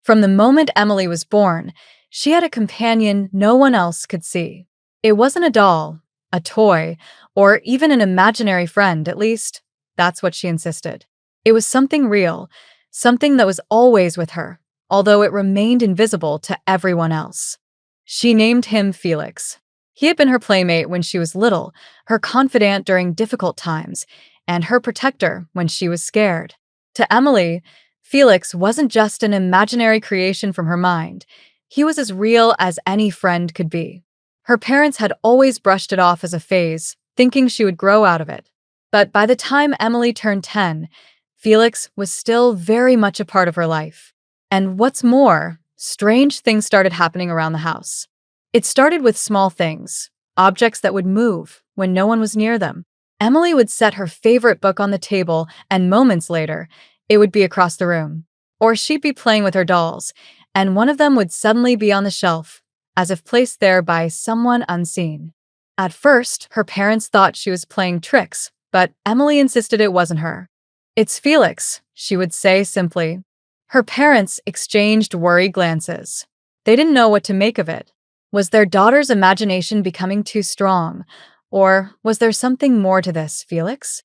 From the moment Emily was born, she had a companion no one else could see. It wasn't a doll, a toy, or even an imaginary friend, at least, that's what she insisted. It was something real, something that was always with her, although it remained invisible to everyone else. She named him Felix. He had been her playmate when she was little, her confidant during difficult times, and her protector when she was scared. To Emily, Felix wasn't just an imaginary creation from her mind. He was as real as any friend could be. Her parents had always brushed it off as a phase, thinking she would grow out of it. But by the time Emily turned 10, Felix was still very much a part of her life. And what's more, strange things started happening around the house. It started with small things, objects that would move when no one was near them. Emily would set her favorite book on the table, and moments later, it would be across the room. Or she'd be playing with her dolls, and one of them would suddenly be on the shelf, as if placed there by someone unseen. At first, her parents thought she was playing tricks, but Emily insisted it wasn't her. "It's Felix," she would say simply. Her parents exchanged worried glances. They didn't know what to make of it. Was their daughter's imagination becoming too strong? Or was there something more to this, Felix?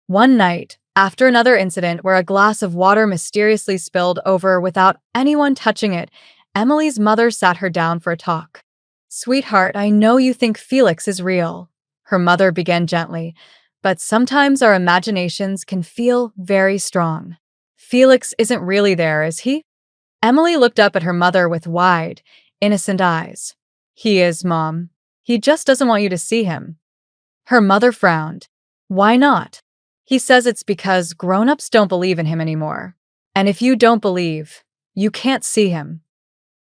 One night, after another incident where a glass of water mysteriously spilled over without anyone touching it, Emily's mother sat her down for a talk. "Sweetheart, I know you think Felix is real," her mother began gently, "but sometimes our imaginations can feel very strong. Felix isn't really there, is he?" Emily looked up at her mother with wide, innocent eyes. "He is, Mom. He just doesn't want you to see him." Her mother frowned. "Why not?" "He says it's because grown-ups don't believe in him anymore. And if you don't believe, you can't see him."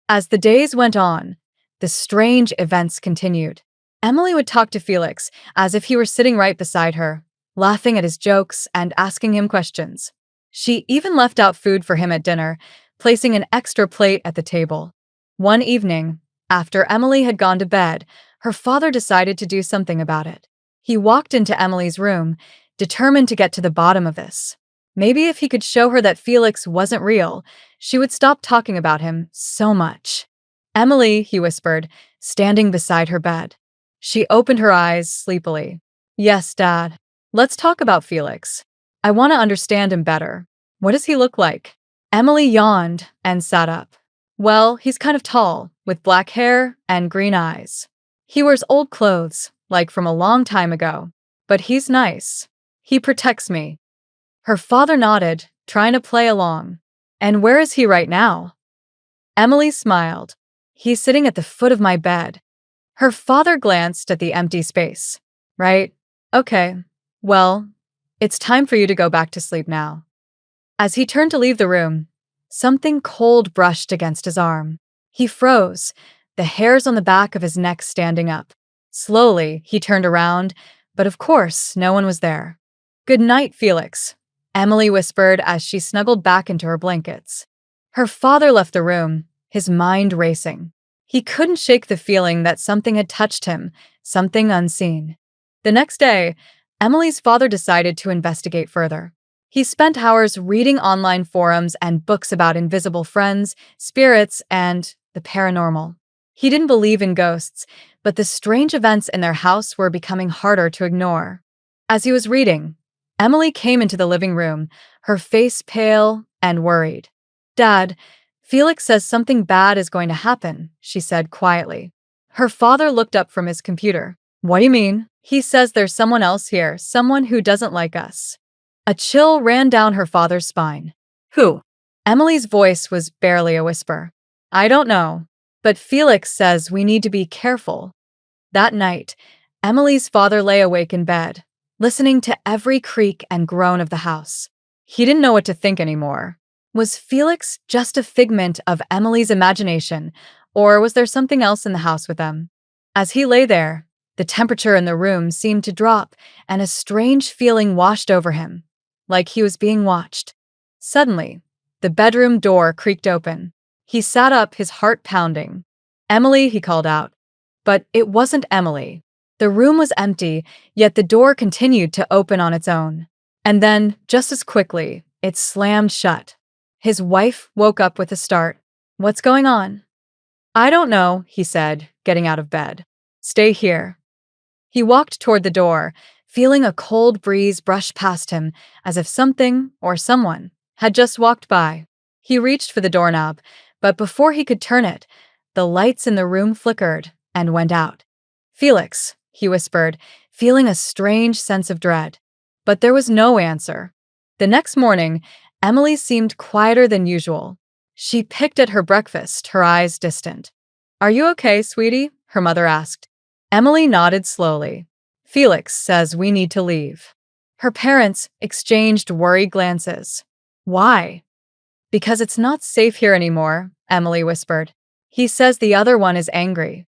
As the days went on, the strange events continued. Emily would talk to Felix as if he were sitting right beside her, laughing at his jokes and asking him questions. She even left out food for him at dinner, placing an extra plate at the table. One evening, after Emily had gone to bed, her father decided to do something about it. He walked into Emily's room, determined to get to the bottom of this. Maybe if he could show her that Felix wasn't real, she would stop talking about him so much. "Emily," he whispered, standing beside her bed. She opened her eyes sleepily. "Yes, Dad. Let's talk about Felix. I want to understand him better. What does he look like?" Emily yawned and sat up. "Well, he's kind of tall, with black hair and green eyes. He wears old clothes, like from a long time ago. But he's nice. He protects me." Her father nodded, trying to play along. "And where is he right now?" Emily smiled. "He's sitting at the foot of my bed." Her father glanced at the empty space. "Right. Okay. Well, it's time for you to go back to sleep now." As he turned to leave the room, something cold brushed against his arm. He froze, the hairs on the back of his neck standing up. Slowly, he turned around, but of course, no one was there. "Good night, Felix," Emily whispered as she snuggled back into her blankets. Her father left the room, his mind racing. He couldn't shake the feeling that something had touched him, something unseen. The next day, Emily's father decided to investigate further. He spent hours reading online forums and books about invisible friends, spirits, and the paranormal. He didn't believe in ghosts, but the strange events in their house were becoming harder to ignore. As he was reading, Emily came into the living room, her face pale and worried. "Dad, Felix says something bad is going to happen," she said quietly. Her father looked up from his computer. "What do you mean?" "He says there's someone else here, someone who doesn't like us." A chill ran down her father's spine. "Who?" Emily's voice was barely a whisper. "I don't know, but Felix says we need to be careful." That night, Emily's father lay awake in bed, listening to every creak and groan of the house. He didn't know what to think anymore. Was Felix just a figment of Emily's imagination, or was there something else in the house with them? As he lay there, the temperature in the room seemed to drop, and a strange feeling washed over him, like he was being watched. Suddenly, the bedroom door creaked open. He sat up, his heart pounding. "Emily," he called out. But it wasn't Emily. The room was empty, yet the door continued to open on its own. And then, just as quickly, it slammed shut. His wife woke up with a start. What's going on? I don't know, he said, getting out of bed. Stay here. He walked toward the door, feeling a cold breeze brush past him as if something or someone had just walked by. He reached for the doorknob, but before he could turn it, the lights in the room flickered and went out. Felix, he whispered, feeling a strange sense of dread. But there was no answer. The next morning, Emily seemed quieter than usual. She picked at her breakfast, her eyes distant. Are you okay, sweetie? Her mother asked. Emily nodded slowly. Felix says we need to leave. Her parents exchanged worried glances. Why? Because it's not safe here anymore, Emily whispered. He says the other one is angry.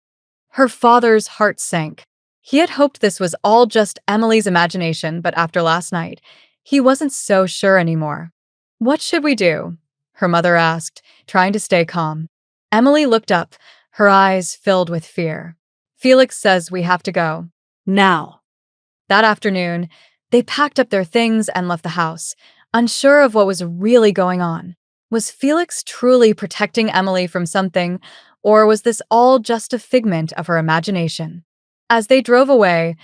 Her father's heart sank. He had hoped this was all just Emily's imagination, but after last night, he wasn't so sure anymore. What should we do? Her mother asked, trying to stay calm. Emily looked up, her eyes filled with fear. Felix says we have to go. Now. That afternoon, they packed up their things and left the house, unsure of what was really going on. Was Felix truly protecting Emily from something, or was this all just a figment of her imagination? As they drove away,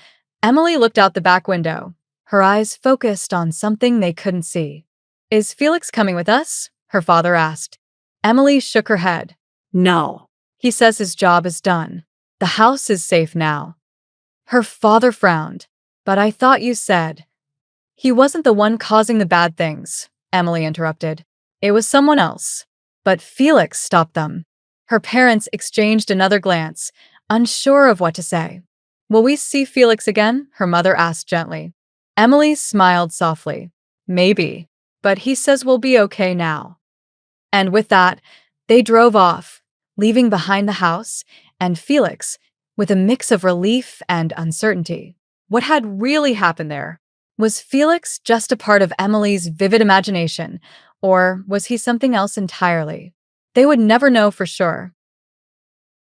Emily looked out the back window, her eyes focused on something they couldn't see. Is Felix coming with us? Her father asked. Emily shook her head. No. He says his job is done. The house is safe now. Her father frowned. But I thought you said. He wasn't the one causing the bad things, Emily interrupted. It was someone else. But Felix stopped them. Her parents exchanged another glance, unsure of what to say. Will we see Felix again? Her mother asked gently. Emily smiled softly. Maybe. But he says we'll be okay now. And with that, they drove off, leaving behind the house and Felix with a mix of relief and uncertainty. What had really happened there? Was Felix just a part of Emily's vivid imagination, or was he something else entirely? They would never know for sure.